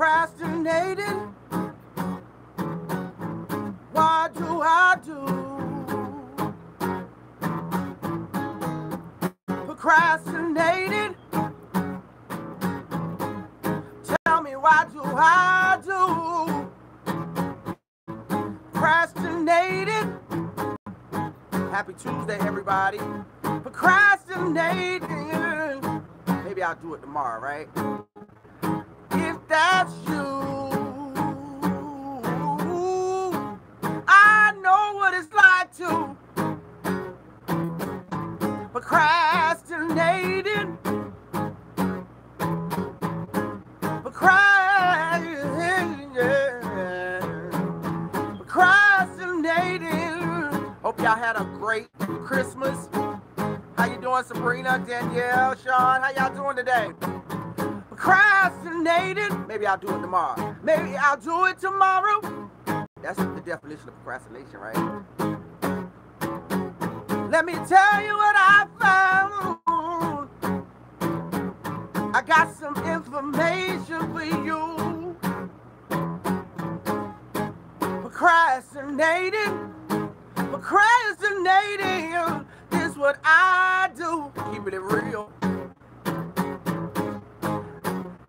Procrastinating. What do I do? Procrastinating. Tell me, what do I do? Procrastinating. Happy Tuesday, everybody. Procrastinating. Maybe I'll do it tomorrow, right? If that's you, I know what it's like to procrastinating. Procrastinating. Hope y'all had a great Christmas. How you doing, Sabrina, Danielle, Sean? How y'all doing today? Procrastinating. Maybe I'll do it tomorrow. Maybe I'll do it tomorrow. That's the definition of procrastination, right? Let me tell you what I found. I got some information for you. Procrastinating. Procrastinating is what I do. Keeping it real.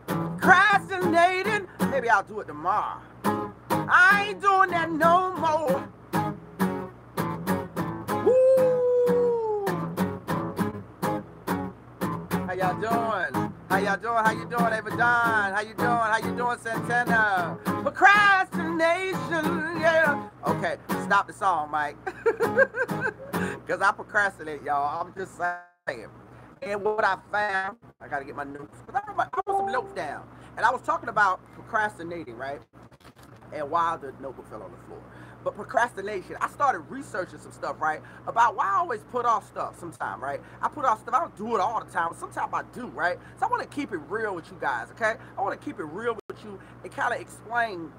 Procrastinating. Maybe I'll do it tomorrow. I ain't doing that no more. Woo! How y'all doing? How y'all doing? How you doing, Ava Don? How you doing? How you doing, Santana? Procrastination, yeah. Okay, stop the song, Mike. Because I procrastinate, y'all. I'm just saying. And what I found, I got to get my notes. I put some notes down. And I was talking about procrastinating, right? And why the notebook fell on the floor. But procrastination, I started researching some stuff, right? About why I always put off stuff sometimes, right? I put off stuff. I don't do it all the time, but sometimes I do, right? So I want to keep it real with you guys, okay? I want to keep it real with you and kind of explain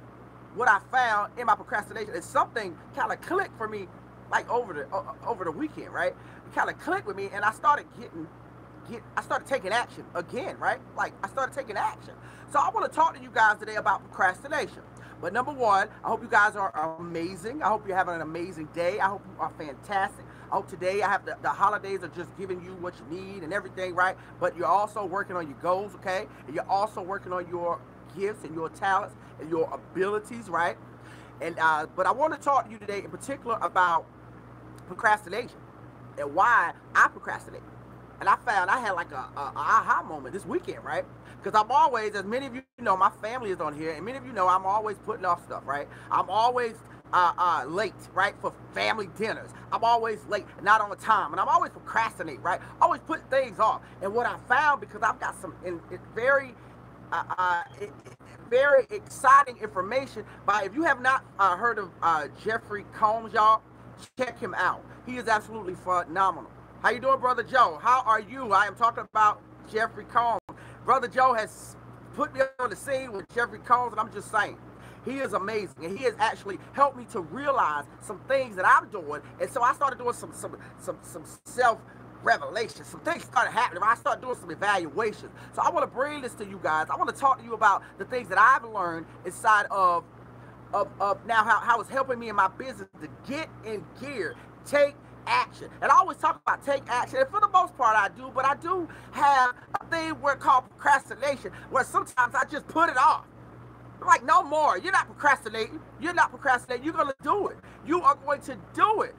what I found in my procrastination. And something kind of clicked for me, like over the weekend, right? It kind of clicked with me, and I started I started taking action again, right? Like, I started taking action. So I want to talk to you guys today about procrastination. But number one, I hope you guys are amazing. I hope you're having an amazing day. I hope you are fantastic. I hope today I have the holidays are just giving you what you need and everything, right? But you're also working on your goals, okay? And you're also working on your gifts and your talents and your abilities, right? And but I want to talk to you today in particular about procrastination and why I procrastinate. And I found I had like a aha moment this weekend, right? Because I'm always, as many of you know, my family is on here, and many of you know I'm always putting off stuff, right? I'm always late, right, for family dinners. I'm always late, not on time, and I'm always procrastinating, right? Always putting things off. And what I found, because I've got some very exciting information by, if you have not heard of Jeffrey Combs, y'all, check him out. He is absolutely phenomenal. How you doing, Brother Joe? How are you? I am talking about Jeffrey Combs. Brother Joe has put me on the scene with Jeffrey Combs, and I'm just saying, he is amazing, and he has actually helped me to realize some things that I'm doing. And so I started doing some self-revelation. Some things started happening. I started doing some evaluations. So I want to bring this to you guys. I want to talk to you about the things that I've learned inside of now how it's helping me in my business to get in gear, take action. And I always talk about take action, and for the most part I do, but I do have a thing called procrastination, where sometimes I just put it off. Like, no more. You're not procrastinating. You're not procrastinating. You're going to do it. You are going to do it.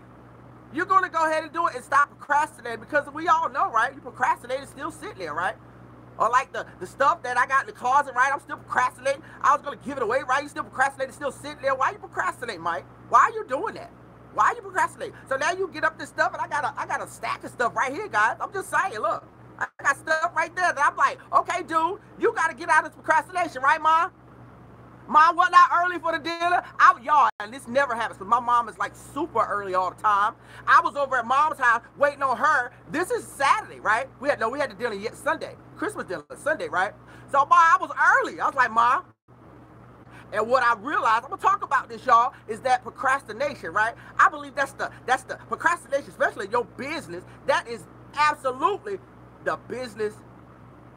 You're going to go ahead and do it and stop procrastinating, because we all know, right? You procrastinating, still sitting there, right? Or like the stuff that I got in the closet, right? I'm still procrastinating. I was going to give it away, right? You still procrastinating, still sitting there. Why are you procrastinating, Mike? Why are you doing that? Why are you procrastinating? So now you get up this stuff, and I got a stack of stuff right here, guys. I'm just saying, look, I got stuff right there that I'm like, okay, dude, you got to get out of this procrastination, right, Mom? Mom wasn't out early for the dinner. Y'all, and this never happens, because my mom is like super early all the time. I was over at Mom's house waiting on her. This is Saturday, right? We had the dinner yet Sunday, Christmas dinner Sunday, right? So, Mom, I was early. I was like, Mom. And what I realized, I'm gonna talk about this, y'all, is that procrastination, right? I believe that's the procrastination, especially in your business. That is absolutely the business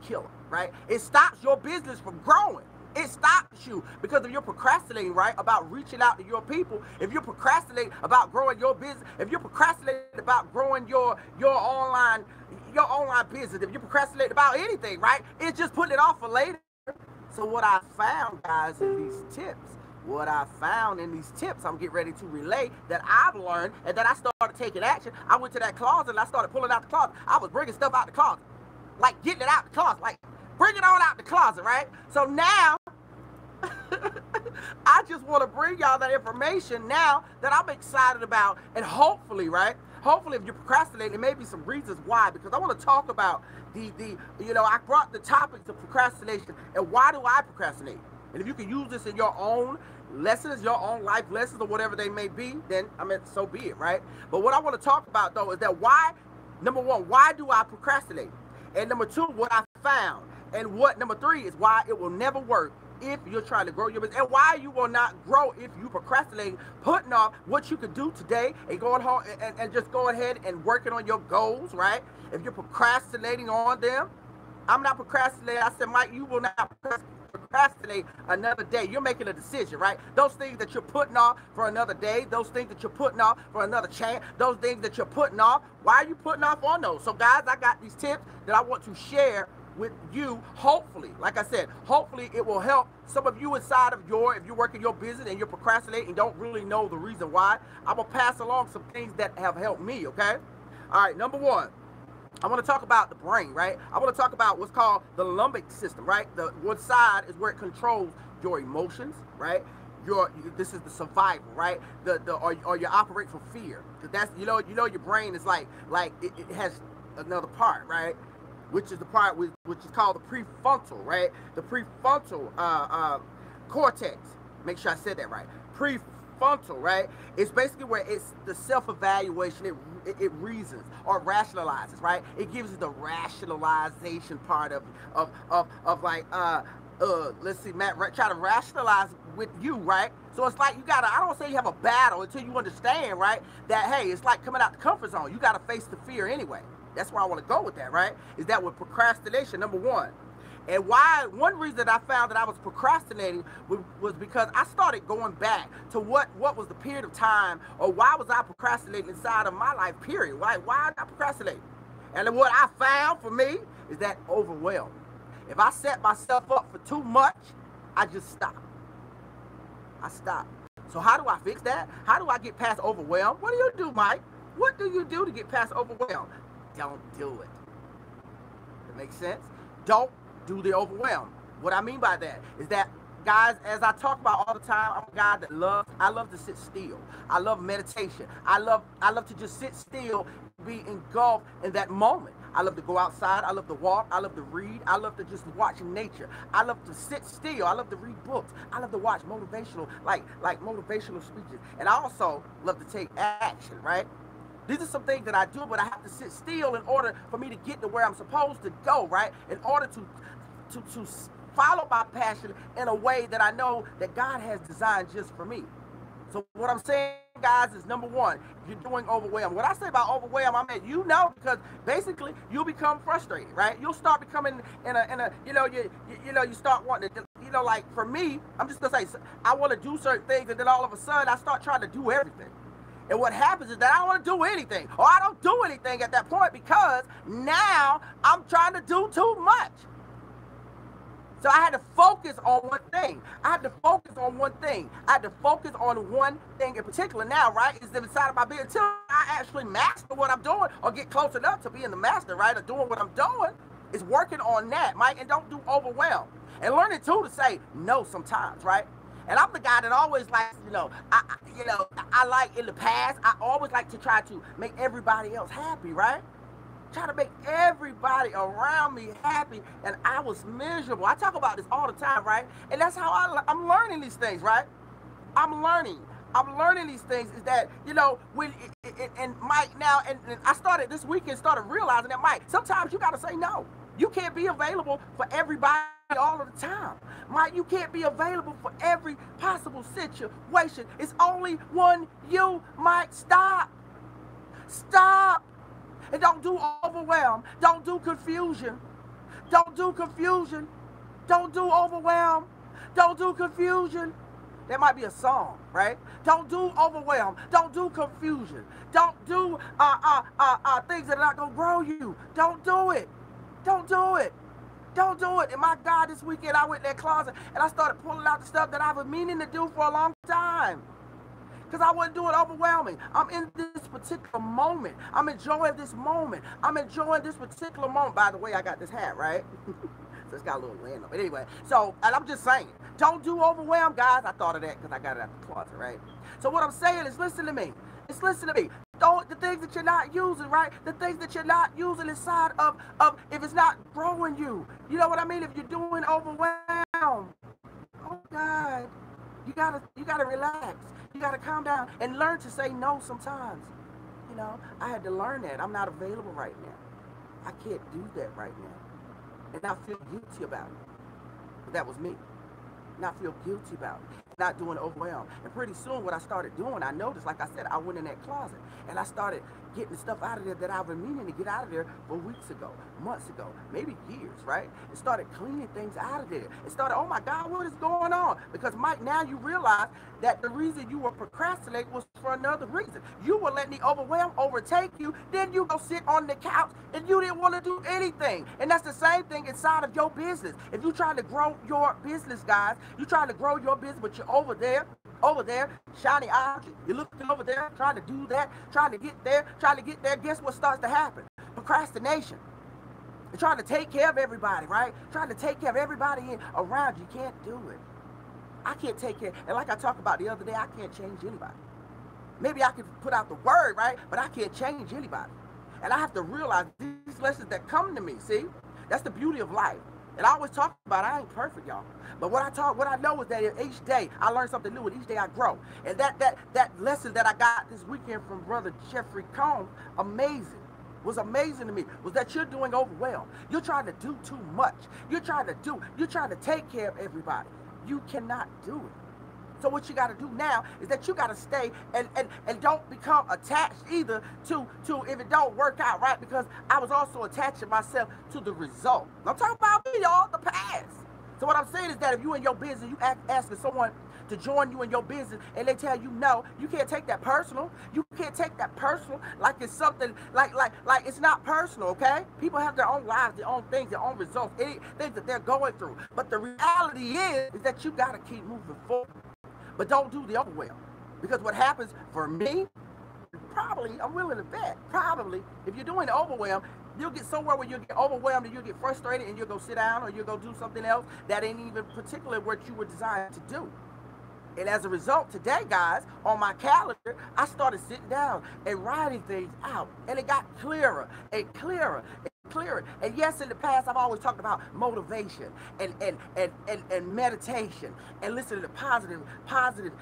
killer, right? It stops your business from growing. It stops you because if you're procrastinating, right, about reaching out to your people, if you're procrastinating about growing your business, if you're procrastinating about growing your online business, if you're procrastinating about anything, right, it's just putting it off for later. So what I found, guys, in these tips, I'm getting ready to relay that I've learned and that I started taking action. I went to that closet and I started pulling out the closet. I was bringing stuff out the closet, like getting it out the closet, like bring it on out the closet, right? So now, I just want to bring y'all that information now that I'm excited about, and hopefully, right? Hopefully, if you're procrastinating, there may be some reasons why, because I want to talk about I brought the topics of procrastination and why do I procrastinate? And if you can use this in your own lessons, your own life lessons, or whatever they may be, then, I mean, so be it, right? But what I want to talk about, though, is that number one, why do I procrastinate? And number two, what I found. And number three is why it will never work if you're trying to grow your business, and why you will not grow if you procrastinate, putting off what you could do today and going home and just go ahead and working on your goals, right? If you're procrastinating on them, I'm not procrastinating. I said, Mike, you will not procrastinate another day. You're making a decision, right? Those things that you're putting off for another day, those things that you're putting off for another chance, those things that you're putting off, why are you putting off on those? So guys, I got these tips that I want to share with you. Hopefully, like I said, hopefully it will help some of you inside of if you're working your business and you're procrastinating and don't really know the reason why. I'm gonna pass along some things that have helped me, okay? All right, number one, I want to talk about the brain, right? I want to talk about what's called the limbic system, right? The one side is where it controls your emotions, right? This is the survival, right? Or you operate for fear. That's your brain is like it has another part, right? Which is the part which is called the prefrontal, right? The prefrontal cortex. Make sure I said that right. Prefrontal, right? It's basically where it's the self-evaluation. It reasons or rationalizes, right? It gives you the rationalization part of like let's see, Matt, try to rationalize with you, right? So it's like I don't say you have a battle until you understand, right? That hey, it's like coming out the comfort zone. You gotta face the fear anyway. That's where I want to go with that, right? Is that with procrastination, number one. And one reason that I found that I was procrastinating was because I started going back to what was the period of time, or why was I procrastinating inside of my life, period. Why did I procrastinate? And then what I found for me is that overwhelm. If I set myself up for too much, I just stop. I stop. So how do I fix that? How do I get past overwhelm? What do you do, Mike? What do you do to get past overwhelm? Don't do it. That makes sense? Don't do the overwhelm. What I mean by that is that, guys, as I talk about all the time, I'm a guy that I love to sit still. I love meditation. I love to just sit still, be engulfed in that moment. I love to go outside. I love to walk. I love to read. I love to just watch nature. I love to sit still. I love to read books. I love to watch motivational, like motivational speeches. And I also love to take action, right? These are some things that I do, but I have to sit still in order for me to get to where I'm supposed to go, right? In order to follow my passion in a way that I know that God has designed just for me. So what I'm saying, guys, is number one, if you're doing overwhelm. What I say about overwhelm, I mean, because basically you'll become frustrated, right? You'll start becoming you start wanting to, like for me, I'm just gonna say, I want to do certain things, and then all of a sudden I start trying to do everything. And what happens is that I don't want to do anything, or I don't do anything at that point because now I'm trying to do too much. So I had to focus on one thing. I had to focus on one thing in particular now, right? Is inside of my business until I actually master what I'm doing or get close enough to being the master, right? Or doing what I'm doing is working on that, Mike, and don't do overwhelm. And learning too to say no sometimes, right? And I'm the guy that always likes, I like in the past, I always like to try to make everybody else happy, right? Try to make everybody around me happy, and I was miserable. I talk about this all the time, right? And that's how I'm learning these things, right? I'm learning these things is that, when, and Mike now, and I started this weekend, started realizing that, Mike, sometimes you got to say no. You can't be available for everybody all of the time. Mike, you can't be available for every possible situation. It's only one you, Mike. Stop. Stop. And don't do overwhelm. Don't do confusion. Don't do confusion. Don't do overwhelm. Don't do confusion. That might be a song, right? Don't do overwhelm. Don't do confusion. Don't do things that are not gonna grow you. Don't do it. Don't do it. Don't do it. And my God, this weekend I went in that closet and I started pulling out the stuff that I've been meaning to do for a long time. Because I wasn't doing overwhelming. I'm in this particular moment. I'm enjoying this moment. I'm enjoying this particular moment. By the way, I got this hat, right? So it's got a little land on it. Anyway, so, and I'm just saying, don't do overwhelm, guys. I thought of that because I got it out the closet, right? So what I'm saying is, listen to me. It's listen to me. Don't, the things that you're not using, right? The things that you're not using inside of if it's not growing you. You know what I mean? If you're doing overwhelm, oh God, you gotta relax. You gotta calm down and learn to say no sometimes. You know, I had to learn that. I'm not available right now. I can't do that right now. And I feel guilty about it. But that was me. And I feel guilty about it. Not doing overwhelm. And pretty soon what I started doing, I noticed, like I said, I went in that closet and I started getting stuff out of there that I've been meaning to get out of there for weeks ago, months ago, maybe years, right? It started cleaning things out of there. It started, oh my God, what is going on? Because Mike, now you realize that the reason you were procrastinating was for another reason. You were letting the overwhelm overtake you, then you go sit on the couch and you didn't want to do anything. And that's the same thing inside of your business. If you're trying to grow your business, guys, you're trying to grow your business, but you're over there, shiny object. You're looking over there, trying to do that, trying to get there. Guess what starts to happen? Procrastination. You're trying to take care of everybody, right? Trying to take care of everybody around you. You can't do it. I can't take care. And like I talked about the other day, I can't change anybody. Maybe I can put out the word, right? But I can't change anybody. And I have to realize these lessons that come to me, see? That's the beauty of life. And I always talk about I ain't perfect, y'all. But what I know is that each day I learn something new, and each day I grow. And that lesson that I got this weekend from Brother Jeffrey Combs, was amazing to me, was that you're doing overwhelmed. You're trying to do too much. You're trying to take care of everybody. You cannot do it. So what you got to do now is that you got to stay and don't become attached either to if it don't work out, right? Because I was also attaching myself to the result. I'm talking about me, y'all, the past. So what I'm saying is that if you in your business, you asking someone to join you in your business and they tell you no, you can't take that personal. You can't take that personal like it's something like it's not personal, okay? People have their own lives, their own things, their own results, things that they're going through. But the reality is that you got to keep moving forward. But don't do the overwhelm. Because what happens for me, probably, I'm willing to bet, probably, if you're doing the overwhelm, you'll get somewhere where you'll get overwhelmed and you'll get frustrated and you'll go sit down or you'll go do something else that ain't even particularly what you were designed to do. And as a result, today, guys, on my calendar, I started sitting down and writing things out. And it got clearer and clearer and clearer. And yes, in the past, I've always talked about motivation and meditation and listening to positive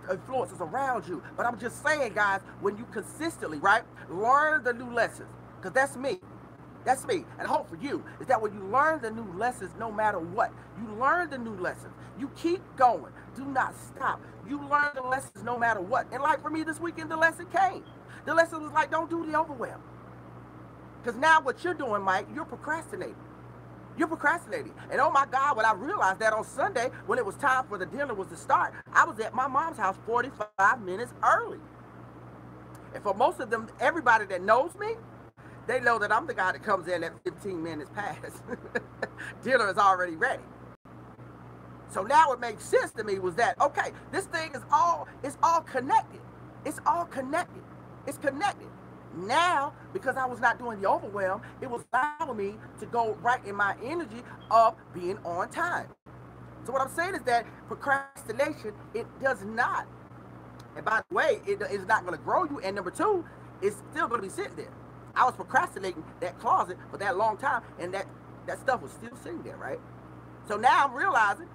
influences around you. But I'm just saying, guys, when you consistently, right, learn the new lessons, because that's me. That's me. And hope for you is that when you learn the new lessons, no matter what, you learn the new lessons. You keep going. Do not stop. You learn the lessons no matter what. And like for me this weekend, the lesson came. The lesson was like, don't do the overwhelm. Because now what you're doing, Mike, you're procrastinating. You're procrastinating. And oh my God, when I realized that on Sunday, when it was time for the dinner was to start, I was at my mom's house 45 minutes early. And for most of them, everybody that knows me, they know that I'm the guy that comes in at 15 minutes past. Dinner is already ready. So now what makes sense to me was that, okay, this thing is all connected. It's all connected. It's connected. Now, because I was not doing the overwhelm, it was allowing me to go right in my energy of being on time. So what I'm saying is that procrastination, it does not. And by the way, it is not going to grow you. And number two, it's still going to be sitting there. I was procrastinating that closet for that long time, and that stuff was still sitting there, right? So now I'm realizing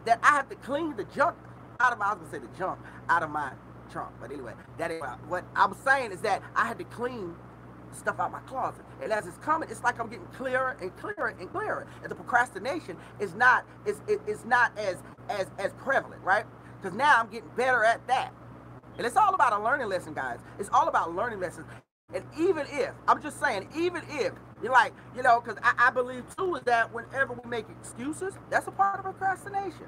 that I have to clean the junk out of my, I was gonna say the junk out of my trunk. But anyway, that is what I'm saying is that I had to clean stuff out my closet. And as it's coming, it's like I'm getting clearer and clearer and clearer. And the procrastination is not as prevalent, right? Because now I'm getting better at that. And it's all about a learning lesson, guys. It's all about learning lessons. And even if, I'm just saying, even if, you're like, you know, because I believe too is that whenever we make excuses, that's a part of procrastination.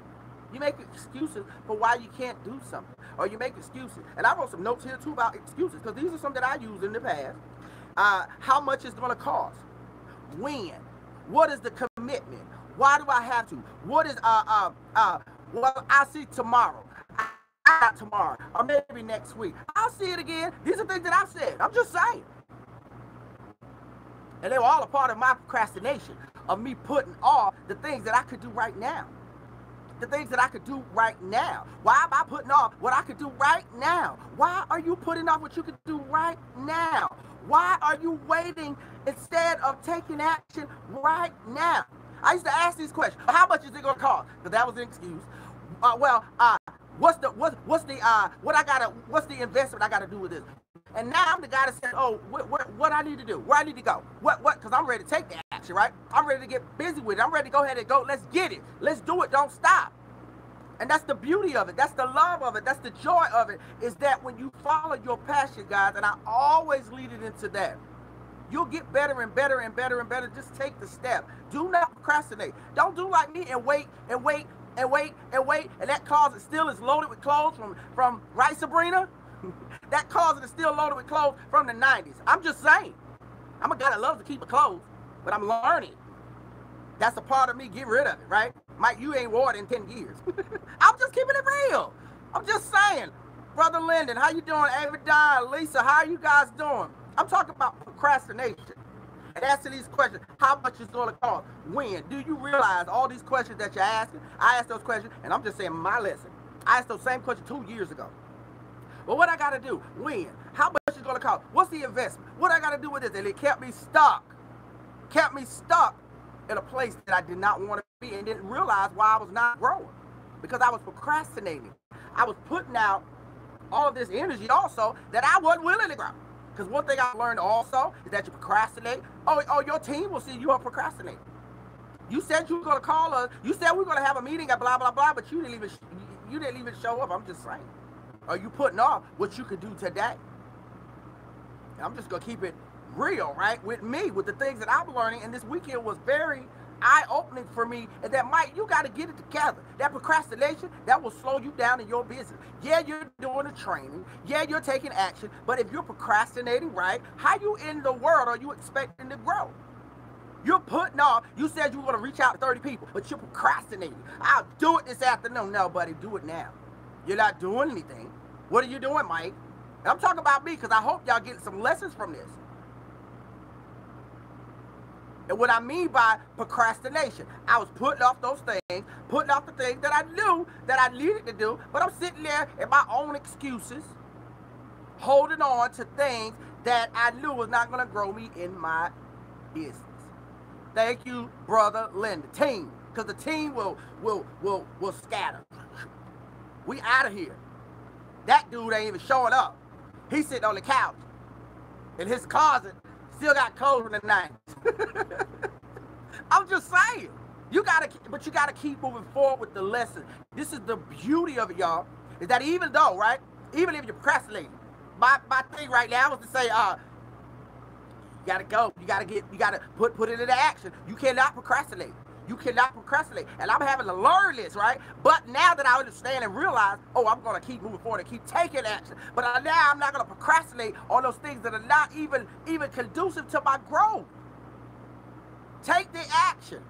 You make excuses for why you can't do something, or you make excuses. And I wrote some notes here too about excuses, because these are some that I used in the past. How much is going to cost? When? What is the commitment? Why do I have to? What is well, I'll see tomorrow. I tomorrow, or maybe next week. I'll see it again. These are things that I've said. I'm just saying. And they were all a part of my procrastination, of me putting off the things that I could do right now. The things that I could do right now. Why am I putting off what I could do right now? Why are you putting off what you could do right now? Why are you waiting instead of taking action right now? I used to ask these questions. How much is it going to cost? Because that was an excuse. What's the investment I gotta do with this? And now I'm the guy that said, oh, what I need to do, where I need to go, what? Because I'm ready to take the action, right? I'm ready to get busy with it. I'm ready to go ahead and go. Let's get it. Let's do it. Don't stop. And that's the beauty of it. That's the love of it. That's the joy of it. Is that when you follow your passion, guys, and I always lead it into that, you'll get better and better and better and better. Just take the step. Do not procrastinate. Don't do like me and wait and wait and wait and wait, and that closet still is loaded with clothes from right, Sabrina? That closet is still loaded with clothes from the 90s. I'm just saying. I'm a guy that loves to keep my clothes, but I'm learning. That's a part of me. Get rid of it, right? Mike, you ain't wore it in 10 years. I'm just keeping it real. I'm just saying. Brother Lyndon, how you doing? Avidon, Lisa, how are you guys doing? I'm talking about procrastination. And answer these questions. How much is going to cost? When? Do you realize all these questions that you're asking? I asked those questions, and I'm just saying my lesson. I asked those same questions 2 years ago. Well, what I got to do? When? How much is going to cost? What's the investment? What I got to do with this? And it kept me stuck. Kept me stuck in a place that I did not want to be, and didn't realize why I was not growing. Because I was procrastinating. I was putting out all of this energy also that I wasn't willing to grow. Because one thing I learned also is that you procrastinate. Oh, your team will see you are procrastinating. You said you were going to call us. You said we were going to have a meeting at blah, blah, blah, but you didn't even show up. I'm just saying. Are you putting off what you could do today? And I'm just going to keep it real, right, with me, with the things that I'm learning. And this weekend was very eye-opening for me. And that, Mike, you got to get it together. That procrastination, that will slow you down in your business. Yeah, you're doing the training. Yeah, you're taking action. But if you're procrastinating, right, how you in the world are you expecting to grow? You're putting off. You said you were going to reach out to 30 people, but you're procrastinating. I'll do it this afternoon. No, buddy, do it now. You're not doing anything. What are you doing, Mike? And I'm talking about me, because I hope y'all get some lessons from this. And what I mean by procrastination, I was putting off those things, putting off the things that I knew that I needed to do, but I'm sitting there in my own excuses, holding on to things that I knew was not going to grow me in my business. Thank you, brother Linda. Team, because the team will scatter. We out of here. That dude ain't even showing up. He's sitting on the couch in his closet. Still got clothes in the 90s. I'm just saying. You gotta keep moving forward with the lesson. This is the beauty of it, y'all. Is that even though, right? Even if you're procrastinating, my thing right now is to say, you gotta go. You gotta put it into action. You cannot procrastinate. You cannot procrastinate. And I'm having to learn this, right? But now that I understand and realize, I'm going to keep moving forward and keep taking action. But now I'm not going to procrastinate on those things that are not even conducive to my growth. Take the action.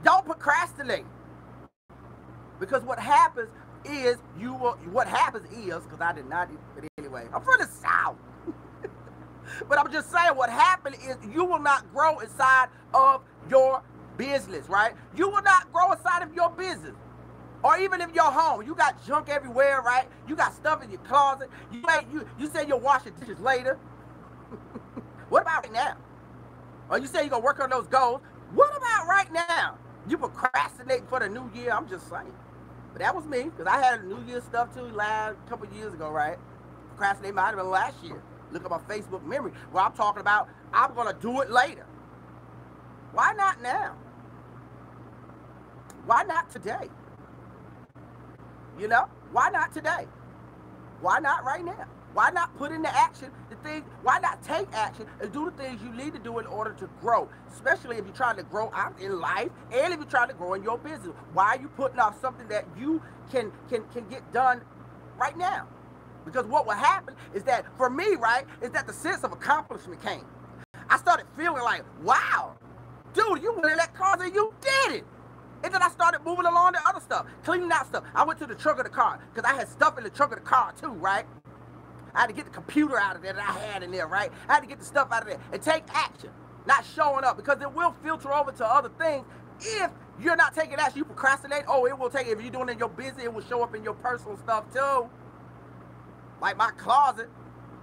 Don't procrastinate. Because what happens is, because I did not, but anyway, I'm from the South. But I'm just saying, what happened is you will not grow inside of your business, right? You will not grow inside of your business. Or even if you're home, you got junk everywhere, right? You got stuff in your closet. You say you'll wash your dishes later. What about right now? Or you say you're going to work on those goals. What about right now? You procrastinating for the new year. I'm just saying. But that was me, because I had a New Year stuff too last couple years ago, right? Procrastinating might have been last year. Look at my Facebook memory where I'm talking about I'm going to do it later. Why not now? Why not today? You know? Why not today? Why not right now? Why not put into action the things? Why not take action and do the things you need to do in order to grow? Especially if you're trying to grow out in life and if you're trying to grow in your business. Why are you putting off something that you can get done right now? Because what will happen is that, for me, right, is that the sense of accomplishment came. I started feeling like, wow, dude, you went in that car and you did it. And then I started moving along to other stuff, cleaning out stuff. I went to the trunk of the car because I had stuff in the trunk of the car too, right? I had to get the computer out of there that I had in there, right? I had to get the stuff out of there and take action, not showing up, because it will filter over to other things. If you're not taking action, you procrastinate, oh, it will take, if you're doing it in your business, it will show up in your personal stuff too. Like my closet,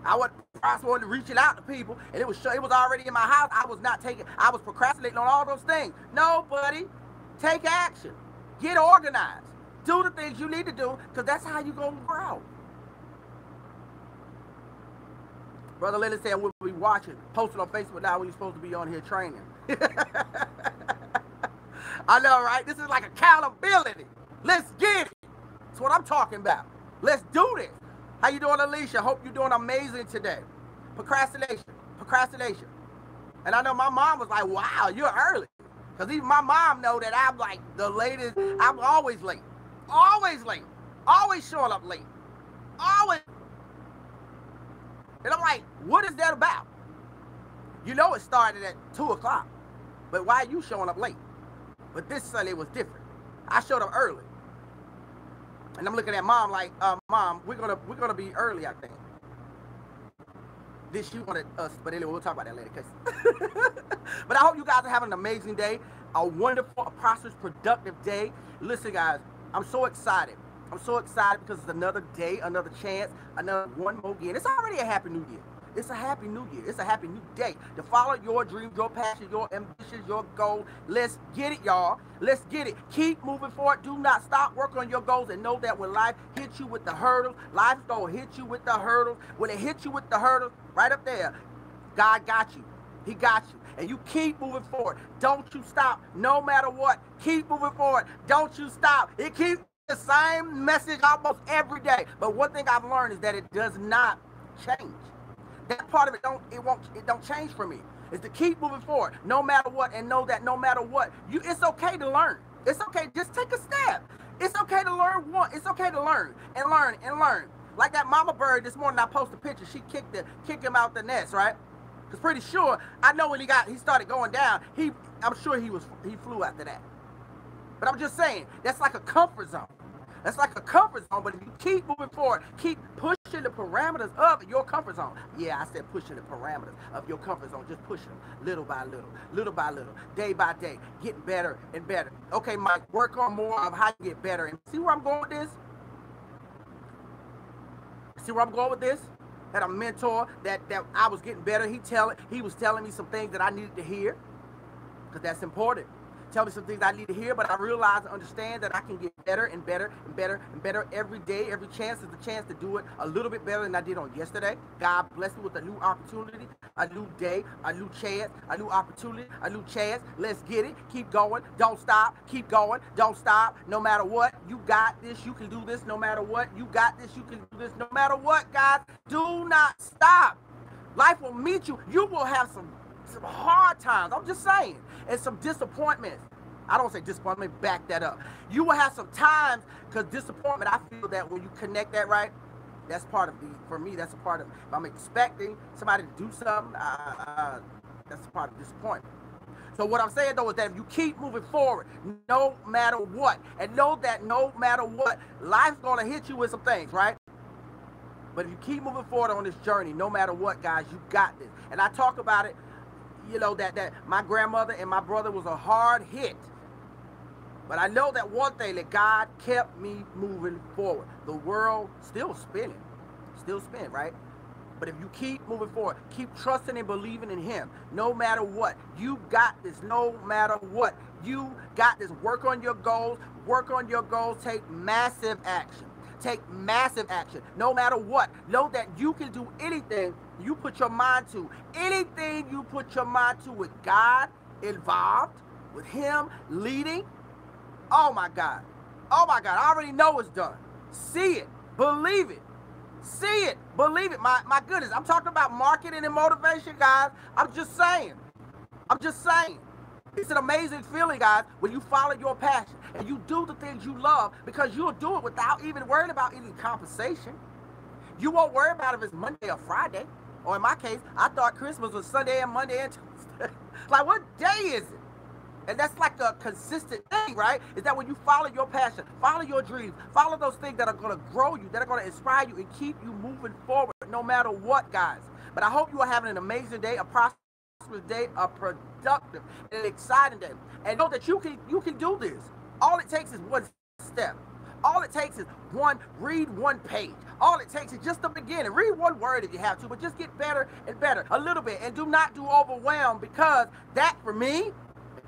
I wasn't reaching out to people, and it was already in my house. I was procrastinating on all those things. No, buddy, take action. Get organized. Do the things you need to do, because that's how you're going to grow. Brother Lennon said we'll be watching, posting on Facebook now when you're supposed to be on here training. I know, right? This is like accountability. Let's get it. That's what I'm talking about. Let's do this. How you doing, Alicia? Hope you're doing amazing today. Procrastination. And I know my mom was like, wow, you're early. Because even my mom know that I'm like the latest. I'm always late. Always late. Always showing up late. Always. And I'm like, what is that about? You know it started at 2 o'clock. But why are you showing up late? But this Sunday was different. I showed up early. And I'm looking at Mom like, Mom, we're gonna be early, I think. Then she wanted us, but anyway, we'll talk about that later. But I hope you guys are having an amazing day, a wonderful, a prosperous, productive day. Listen, guys, I'm so excited. I'm so excited because it's another day, another chance, another one more year. It's already a happy new year. It's a happy new year. It's a happy new day to follow your dreams, your passion, your ambitions, your goals. Let's get it, y'all. Let's get it. Keep moving forward. Do not stop. Work on your goals and know that when life hits you with the hurdles, life's going to hit you with the hurdles. When it hits you with the hurdles, right up there, God got you. He got you. And you keep moving forward. Don't you stop. No matter what. Keep moving forward. Don't you stop. It keeps the same message almost every day. But one thing I've learned is that it does not change. That part of it don't change for me. Is to keep moving forward no matter what, and know that no matter what, it's okay to learn. It's okay. Just take a step. It's okay to learn It's okay to learn and learn and learn. Like that mama bird this morning, I posted a picture. She kicked him out the nest, right? Cause pretty sure I know when he started going down. I'm sure he flew after that. But I'm just saying that's like a comfort zone. That's like a comfort zone, but if you keep moving forward, keep pushing the parameters of your comfort zone. Yeah, I said pushing the parameters of your comfort zone. Just pushing them little by little, little by little, day by day, getting better and better. Okay, Mike, work on more of how you get better. And see where I'm going with this? See where I'm going with this? Had a mentor that I was getting better. He was telling me some things that I needed to hear, because that's important. Tell me some things I need to hear, but I realize and understand that I can get better and better and better and better every day. Every chance is a chance to do it a little bit better than I did on yesterday. God bless me with a new opportunity, a new day, a new chance, a new opportunity, a new chance. Let's get it. Keep going. Don't stop. Keep going. Don't stop. No matter what, you got this. You can do this. No matter what, you got this. You can do this. No matter what, guys, do not stop. Life will meet you. You will have some hard times. I'm just saying. And some disappointments. I don't say disappointment, back that up. You will have some times, because disappointment, I feel that when you connect that right, that's part of for me, that's a part of, if I'm expecting somebody to do something, that's a part of disappointment. So what I'm saying though is that if you keep moving forward, no matter what, and know that no matter what, life's gonna hit you with some things, right? But if you keep moving forward on this journey, no matter what, guys, you got this. And I talk about it, you know, that my grandmother and my brother was a hard hit. But I know that one thing, that God kept me moving forward. The world still spinning, right? But if you keep moving forward, keep trusting and believing in Him, no matter what, you got this. No matter what, you got this. Work on your goals. Work on your goals. Take massive action. Take massive action. No matter what, know that you can do anything you put your mind to. Anything you put your mind to, with God involved, with Him leading. Oh my God. Oh my God. I already know it's done. See it. Believe it. See it, believe it. My goodness, I'm talking about marketing and motivation, guys. I'm just saying. It's an amazing feeling, guys, when you follow your passion and you do the things you love, because you'll do it without even worrying about any compensation. You won't worry about if it's Monday or Friday. Or in my case, I thought Christmas was Sunday and Monday and Tuesday. Like, what day is it? And that's like a consistent thing, right? Is that when you follow your passion, follow your dreams, follow those things that are going to grow you, that are going to inspire you and keep you moving forward no matter what, guys. But I hope you are having an amazing day, a prosperous day, a productive and an exciting day. And know that you can do this. All it takes is one step. All it takes is read one page. All it takes is just the beginning. Read one word if you have to, but just get better and better a little bit. And do not do overwhelmed, because that, for me,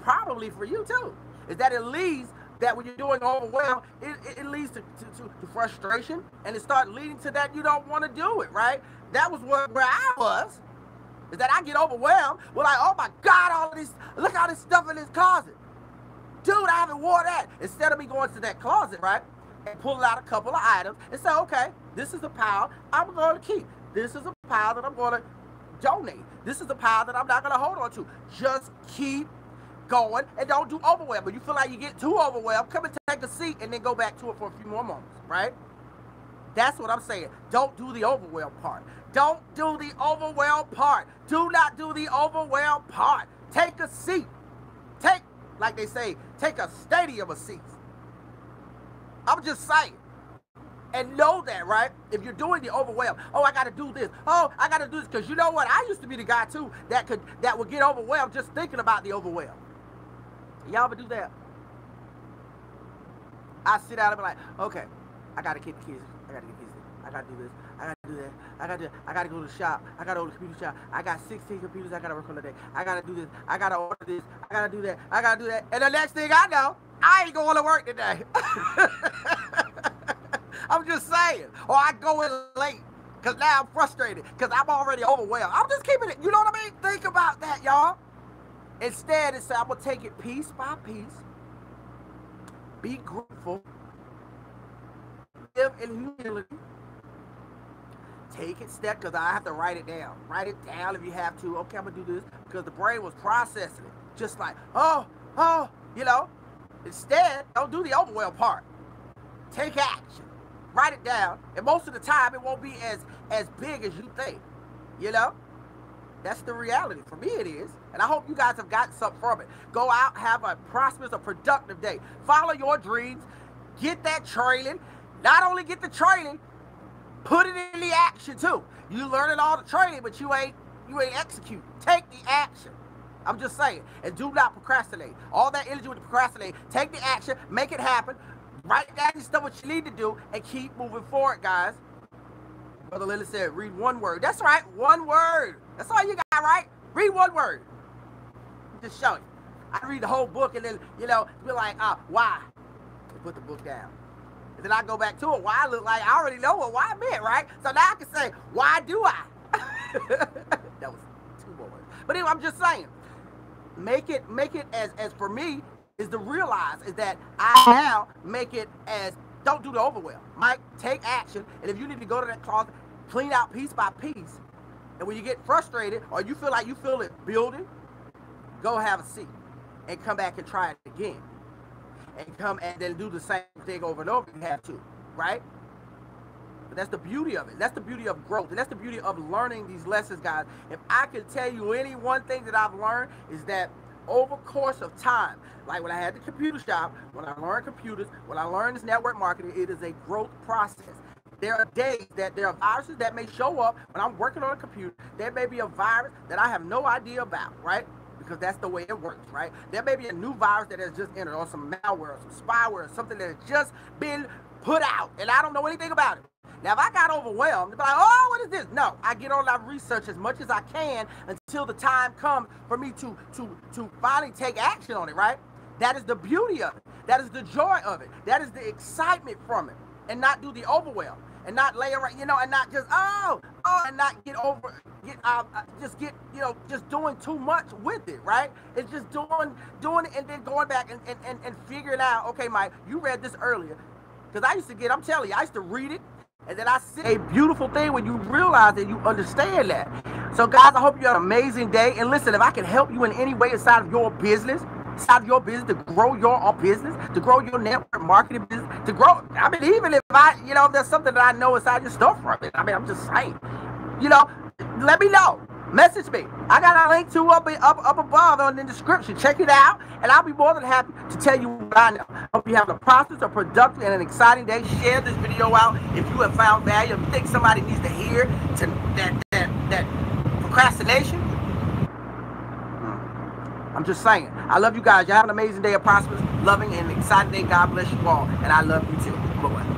probably for you too, is that it leads that when you're doing overwhelmed, it leads to frustration, and it starts leading to that you don't want to do it, right? That was where I was, is that I get overwhelmed. We're like, oh my God, all of this, look at all this stuff in this closet. Dude, I haven't worn that. Instead of me going to that closet, right, and pulling out a couple of items and say, okay, this is a pile I'm going to keep. This is a pile that I'm going to donate. This is a pile that I'm not going to hold on to. Just keep going and don't do overwhelmed. But you feel like you get too overwhelmed, come and take a seat and then go back to it for a few more moments, right? That's what I'm saying. Don't do the overwhelmed part. Don't do the overwhelmed part. Do not do the overwhelmed part. Take a seat. Take, like they say, take a stadium of seats. I'm just saying. And know that, right? If you're doing the overwhelm, oh, I got to do this. Oh, I got to do this. Because you know what? I used to be the guy, too, that would get overwhelmed just thinking about the overwhelm. Y'all ever do that? I sit down and be like, okay, I got to keep the kids. I got to get kids. I got to do this. I got to do that. I got to go to the shop. I got to go to the computer shop. I got 16 computers I got to work on today. I got to do this. I got to order this. I got to do that. I got to do that. And the next thing I know, I ain't going to work today. I'm just saying. Or I go in late because now I'm frustrated because I'm already overwhelmed. I'm just keeping it. You know what I mean? Think about that, y'all. Instead, it's I'm going to take it piece by piece. Be grateful. Live in humility. Take it step, because I have to write it down. Write it down if you have to. Okay, I'm going to do this because the brain was processing it. Just like, oh, you know. Instead, don't do the overwhelm part. Take action. Write it down. And most of the time, it won't be as big as you think. You know? That's the reality. For me, it is. And I hope you guys have gotten something from it. Go out, have a prosperous, a productive day. Follow your dreams. Get that training. Not only get the training, put it in the action too. You learning all the training, but you ain't executing. Take the action. I'm just saying. And do not procrastinate. All that energy with the procrastinate. Take the action. Make it happen. Write down your stuff, what you need to do, and keep moving forward, guys. Brother Lily said, read one word. That's right, one word. That's all you got, right? Read one word. Just show you. I read the whole book and then, you know, be like, why? And put the book down. And then I go back to it. Why look like I already know what why meant, right? So now I can say, why do I? That was 2 more words. But anyway, I'm just saying, make it as for me, is to realize is that I now make it as don't do the overwhelm. Mike, take action. And if you need to go to that closet, clean out piece by piece. And when you get frustrated or you feel like you feel it building, go have a seat and come back and try it again. And come and then do the same thing over and over if you have to, right? But that's the beauty of it. That's the beauty of growth. And that's the beauty of learning these lessons, guys. If I can tell you any one thing that I've learned is that over course of time, like when I had the computer shop, when I learned computers, when I learned this network marketing, it is a growth process. There are days that there are viruses that may show up when I'm working on a computer. There may be a virus that I have no idea about, right? Because that's the way it works, right? There may be a new virus that has just entered, or some malware, or some spyware, or something that has just been put out, and I don't know anything about it. Now, if I got overwhelmed, they'd be like, oh, what is this? No, I get on that research as much as I can until the time comes for me to finally take action on it, right? That is the beauty of it. That is the joy of it. That is the excitement from it. And not do the overwhelm. And not lay around, you know, and not just, and not just doing too much with it, right? It's just doing it and then going back and figuring out, okay, Mike, you read this earlier. Because I used to I'm telling you, I used to read it. And then I see a beautiful thing when you realize that you understand that. So guys, I hope you have an amazing day. And listen, if I can help you in any way inside of your business, to grow your business, to grow your network marketing business, to grow, I mean, even if if there's something that I know inside your storefront, I mean, I'm just saying, let me know. Message me. I got a link to up above on the description. Check it out, and I'll be more than happy to tell you what I know. Hope you have a prosperous, a productive, and an exciting day. Share this video out if you have found value. If you think somebody needs to hear that procrastination. I'm just saying. I love you guys. You have an amazing day, a prosperous, loving, and exciting day. God bless you all, and I love you too. Bye-bye.